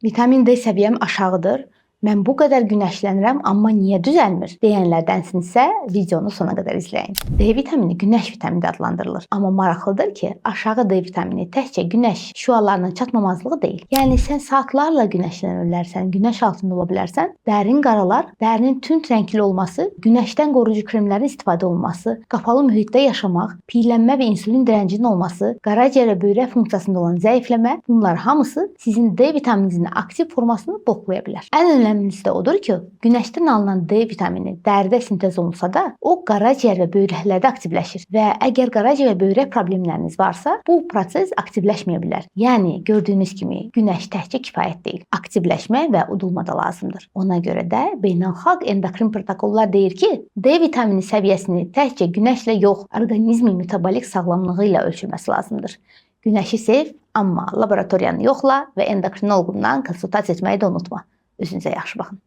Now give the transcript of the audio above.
Vitamin D səviyyəm aşağıdır. Mən bu qədər günəşlənirəm, amma niyə düzəlmir? Deyənlərdənsinizsə, videonu sona qədər izləyin. D vitamini günəş vitamini də adlandırılır. Amma maraqlıdır ki, aşağı D vitamini təkcə günəş şüalarının çatmamazlığı deyil. Yəni sən saatlarla günəşlənə bilərsən, günəş altında ola bilərsən. Dərin qaralar, dərinin tünd rəngli olması, günəşdən qoruyucu kremlərin istifadə olunması, qapalı mühitdə yaşamaq, piyələnmə və insulin direncinin olması, qaraciyər və böyrək funksiyasında olan zəifləmə, bunlar hamısı sizin D vitamininizin aktiv formasını bloklaya bilər. Ən önəmlisi də odur ki, günəşdən alınan D vitamini dəridə sintez olunsa da, o qaraciyər və böyrəklərdə aktivləşir və əgər qaraciyər və böyrək problemləriniz varsa, bu proses aktivləşməyə bilər. Yəni gördüyünüz kimi günəş təkcə kifayət deyil. Aktivləşmə və udulma da lazımdır. Ona görə də beynəlxalq endokrin protokollar deyir ki, D vitamini səviyyəsini təkcə günəşlə yox, orqanizmin metabolik sağlamlığı ilə ölçülməsi lazımdır. Günəşi sev, amma laboratoriyanı yoxla və endokrinoloqundan konsultasiya etməyi də unutma. Özünüzə yaxşı baxın.